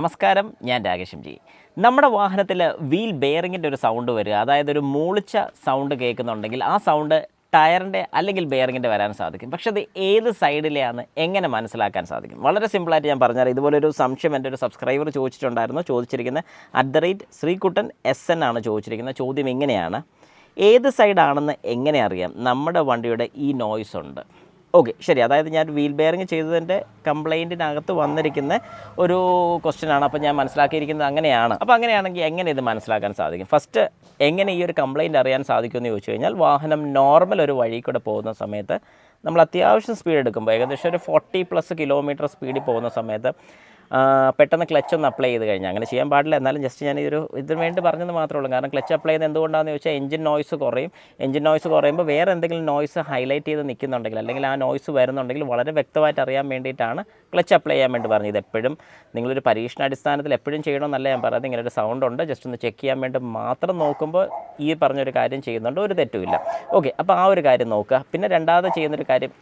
നമസ്കാരം, ഞാൻ രാകേഷ് ജി. നമ്മുടെ വാഹനത്തിൽ വീൽ ബെയറിങ്ങിൻ്റെ ഒരു സൗണ്ട് വരിക, അതായത് ഒരു മൂളിച്ച സൗണ്ട് കേൾക്കുന്നുണ്ടെങ്കിൽ ആ സൗണ്ട് ടയറിൻ്റെ അല്ലെങ്കിൽ ബെയറിങ്ങിൻ്റെ വരാൻ സാധിക്കും. പക്ഷേ അത് ഏത് സൈഡിലെയാണ് എങ്ങനെ മനസ്സിലാക്കാൻ സാധിക്കും? വളരെ സിമ്പിളായിട്ട് ഞാൻ പറഞ്ഞാൽ, ഇതുപോലൊരു സംശയം എൻ്റെ ഒരു സബ്സ്ക്രൈബർ ചോദിച്ചിട്ടുണ്ടായിരുന്നു. ചോദിച്ചിരിക്കുന്നത് @ശ്രീകുട്ടൻ SN ആണ് ചോദിച്ചിരിക്കുന്നത്. ചോദ്യം ഇങ്ങനെയാണ്: ഏത് സൈഡാണെന്ന് എങ്ങനെ അറിയാം നമ്മുടെ വണ്ടിയുടെ ഈ നോയ്സ് ഉണ്ട്? ഓക്കെ, ശരി. അതായത് ഞാൻ വീൽ ബെയറിങ് ചെയ്തതിൻ്റെ കംപ്ലയിൻറ്റിനകത്ത് വന്നിരിക്കുന്ന ഒരു ക്വസ്റ്റ്യനാണ്. അപ്പോൾ ഞാൻ മനസ്സിലാക്കിയിരിക്കുന്നത് അങ്ങനെയാണ്. അപ്പോൾ അങ്ങനെയാണെങ്കിൽ എങ്ങനെ ഇത് മനസ്സിലാക്കാൻ സാധിക്കും? ഫസ്റ്റ്, എങ്ങനെ ഈ ഒരു കംപ്ലയിൻറ്റ് അറിയാൻ സാധിക്കുമെന്ന് ചോദിച്ചു കഴിഞ്ഞാൽ, വാഹനം നോർമൽ ഒരു വഴി കൂടെ പോകുന്ന സമയത്ത് നമ്മൾ അത്യാവശ്യം സ്പീഡ് എടുക്കുമ്പോൾ, ഏകദേശം ഒരു 40+ കിലോമീറ്റർ സ്പീഡിൽ പോകുന്ന സമയത്ത് പെട്ടെന്ന് ക്ലച്ച് ഒന്ന് അപ്ലൈ ചെയ്ത് കഴിഞ്ഞാൽ, അങ്ങനെ ചെയ്യാൻ പാടില്ല, എന്നാലും ജസ്റ്റ് ഞാൻ ഇതിന് വേണ്ടി പറഞ്ഞത് മാത്രമേ ഉള്ളൂ. കാരണം ക്ലച്ച് അപ്ലൈ ചെയ്യുന്നത് എന്തുകൊണ്ടാണെന്ന് ചോദിച്ചാൽ, എഞ്ചിൻ നോയ്സ് കുറയും. എഞ്ചിൻ നോയ്സ് കുറയുമ്പോൾ വേറെ എന്തെങ്കിലും നോയ്സ് ഹൈലൈറ്റ് ചെയ്ത് നിൽക്കുന്നുണ്ടെങ്കിൽ, അല്ലെങ്കിൽ ആ നോയ്സ് വരുന്നുണ്ടെങ്കിൽ വളരെ വ്യക്തമായിട്ട് അറിയാൻ വേണ്ടിയിട്ടാണ് ക്ലച്ച് അപ്ലൈ ചെയ്യാൻ വേണ്ടി പറഞ്ഞത്. ഇതെപ്പോഴും നിങ്ങളൊരു പരീക്ഷണാടിസ്ഥാനത്തിൽ എപ്പോഴും ചെയ്യണമെന്നല്ല ഞാൻ പറയുന്നത്. ഇങ്ങനെ ഒരു സൗണ്ട് ഉണ്ട്, ജസ്റ്റ് ഒന്ന് ചെക്ക് ചെയ്യാൻ വേണ്ടി മാത്രം നോക്കുമ്പോൾ ഈ പറഞ്ഞൊരു കാര്യം ചെയ്യുന്നുണ്ട്, ഒരു തെറ്റുമില്ല. ഓക്കെ, അപ്പോൾ ആ ഒരു കാര്യം നോക്കുക. പിന്നെ രണ്ടാമത് ചെയ്യുന്നൊരു കാര്യം,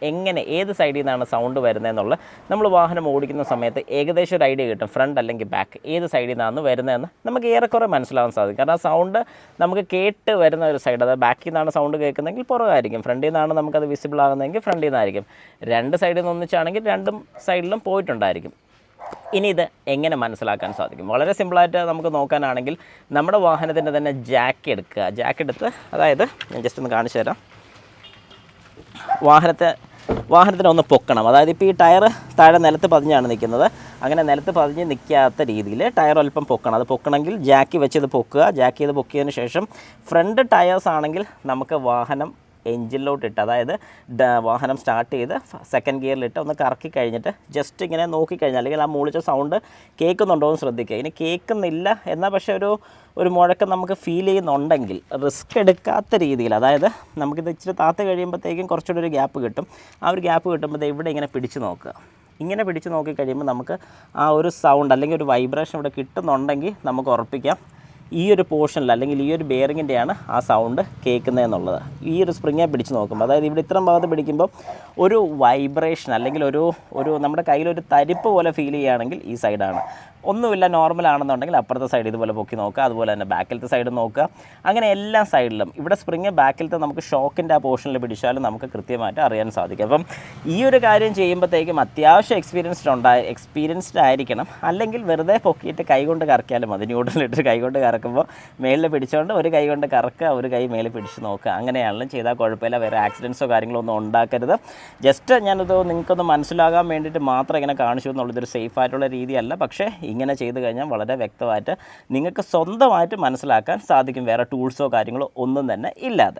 ഏത് സൈഡിൽ നിന്നാണ് സൗണ്ട് വരുന്നതെന്നുള്ളത് നമ്മൾ വാഹനം ഓടിക്കുന്ന സമയത്ത് ഏകദേശം ഒരു ഐഡിയ കിട്ടും. ഫ്രണ്ട് അല്ലെങ്കിൽ ബാക്ക്, ഏത് സൈഡിൽ നിന്നാണ് വരുന്നതെന്ന് നമുക്ക് ഏറെക്കുറെ മനസ്സിലാവാൻ സാധിക്കും. കാരണം ആ സൗണ്ട് നമുക്ക് കേട്ട് വരുന്ന ഒരു സൈഡ്, അതായത് ബാക്കിൽ നിന്നാണ് സൗണ്ട് കേൾക്കുന്നതെങ്കിൽ പുറകായിരിക്കും, ഫ്രണ്ടിൽ നിന്നാണ് നമുക്കത് വിസിബിൾ ആകുന്നതെങ്കിൽ ഫ്രണ്ടിൽ നിന്നായിരിക്കും. രണ്ട് സൈഡിൽ നിന്ന് ഒന്നിച്ചാണെങ്കിൽ രണ്ടും സൈഡിലും പോയിട്ടുണ്ടായിരിക്കും. ഇനി ഇത് എങ്ങനെ മനസ്സിലാക്കാൻ സാധിക്കും? വളരെ സിമ്പിളായിട്ട് നമുക്ക് നോക്കാനാണെങ്കിൽ, നമ്മുടെ വാഹനത്തിൻ്റെ തന്നെ ജാക്ക് എടുക്കുക. ജാക്ക് എടുത്ത്, അതായത് ഞാൻ ജസ്റ്റ് ഒന്ന് കാണിച്ചു തരാം. വാഹനത്തിനെ ഒന്ന് പൊക്കണം. അതായത് ഇപ്പോൾ ഈ ടയർ താഴെ നിലത്ത് പതിഞ്ഞാണ് നിൽക്കുന്നത്. അങ്ങനെ നിലത്ത് പതിഞ്ഞ് നിൽക്കാത്ത രീതിയിൽ ടയർ അല്പം പൊക്കണം. അത് പൊക്കണമെങ്കിൽ ജാക്കി വെച്ച് ഇത് പൊക്കുക. ജാക്കി ചെയ്ത് പൊക്കിയതിന് ശേഷം ഫ്രണ്ട് ടയേഴ്സ് ആണെങ്കിൽ നമുക്ക് വാഹനം എഞ്ചിനിലോട്ടിട്ട്, അതായത് വാഹനം സ്റ്റാർട്ട് ചെയ്ത് സെക്കൻഡ് ഗിയറിലിട്ട് ഒന്ന് കറക്കി കഴിഞ്ഞിട്ട് ജസ്റ്റ് ഇങ്ങനെ നോക്കിക്കഴിഞ്ഞാൽ, അല്ലെങ്കിൽ ആ മൂളിച്ച സൗണ്ട് കേൾക്കുന്നുണ്ടോ എന്ന് ശ്രദ്ധിക്കുക. ഇനി കേൾക്കുന്നില്ല എന്നാൽ പക്ഷേ ഒരു മുഴക്കം നമുക്ക് ഫീൽ ചെയ്യുന്നുണ്ടെങ്കിൽ, റിസ്ക് എടുക്കാത്ത രീതിയിൽ, അതായത് നമുക്കിത് ഇച്ചിരി താത്ത് കഴിയുമ്പോഴത്തേക്കും കുറച്ചുകൂടി ഒരു ഗ്യാപ്പ് കിട്ടും. ആ ഒരു ഗ്യാപ്പ് കിട്ടുമ്പോൾ ഇവിടെ ഇങ്ങനെ പിടിച്ച് നോക്കുക. ഇങ്ങനെ പിടിച്ച് നോക്കി കഴിയുമ്പോൾ നമുക്ക് ആ ഒരു സൗണ്ട് അല്ലെങ്കിൽ ഒരു വൈബ്രേഷൻ ഇവിടെ കിട്ടുന്നുണ്ടെങ്കിൽ നമുക്ക് ഉറപ്പിക്കാം ഈ ഒരു പോർഷനിൽ, അല്ലെങ്കിൽ ഈ ഒരു ബെയറിങ്ങിൻ്റെയാണ് ആ സൗണ്ട് കേൾക്കുന്നതെന്നുള്ളത്. ഈ ഒരു സ്പ്രിങ്ങെ പിടിച്ച് നോക്കുമ്പോൾ, അതായത് ഇവിടെ ഇത്രയും ഭാഗത്ത് പിടിക്കുമ്പോൾ ഒരു വൈബ്രേഷൻ, അല്ലെങ്കിൽ ഒരു നമ്മുടെ കയ്യിലൊരു തരിപ്പ് പോലെ ഫീൽ ചെയ്യുകയാണെങ്കിൽ ഈ സൈഡാണ്. ഒന്നുമില്ല, നോർമലാണെന്നുണ്ടെങ്കിൽ അപ്പുറത്തെ സൈഡ് ഇതുപോലെ പൊക്കി നോക്കുക. അതുപോലെ തന്നെ ബാക്കിലത്തെ സൈഡ് നോക്കുക. അങ്ങനെ എല്ലാ സൈഡിലും ഇവിടെ സ്പ്രിങ് ബാക്കിലത്തെ നമുക്ക് ഷോക്കിൻ്റെ ആ പോർഷനിൽ പിടിച്ചാലും നമുക്ക് കൃത്യമായിട്ട് അറിയാൻ സാധിക്കും. അപ്പം ഈ ഒരു കാര്യം ചെയ്യുമ്പോഴത്തേക്കും അത്യാവശ്യം എക്സ്പീരിയൻസ്ഡ് ആയിരിക്കണം. അല്ലെങ്കിൽ വെറുതെ പൊക്കിയിട്ട് കൈകൊണ്ട് കറക്കിയാലും മതി. ന്യൂട്രലിട്ട് കൈകൊണ്ട് കറക്കുമ്പോൾ മേളിൽ പിടിച്ചുകൊണ്ട് ഒരു കൈ കൊണ്ട് കറക്കുക, ഒരു കൈ മേളിൽ പിടിച്ച് നോക്കുക. അങ്ങനെയാണെങ്കിലും ചെയ്താൽ കുഴപ്പമില്ല. വേറെ ആക്സിഡൻസോ കാര്യങ്ങളോ ഒന്നും ഉണ്ടാക്കരുത്. ജസ്റ്റ് ഞാനത് നിങ്ങൾക്കൊന്ന് മനസ്സിലാകാൻ വേണ്ടിയിട്ട് മാത്രം ഇങ്ങനെ കാണിച്ചു എന്നുള്ളതൊരു സേഫ് ആയിട്ടുള്ള രീതിയല്ല. പക്ഷേ ഇങ്ങനെ ചെയ്ത് കഴിഞ്ഞാൽ വളരെ വ്യക്തമായിട്ട് നിങ്ങൾക്ക് സ്വന്തമായിട്ട് മനസ്സിലാക്കാൻ സാധിക്കും, വേറെ ടൂൾസോ കാര്യങ്ങളോ ഒന്നും തന്നെ ഇല്ലാതെ.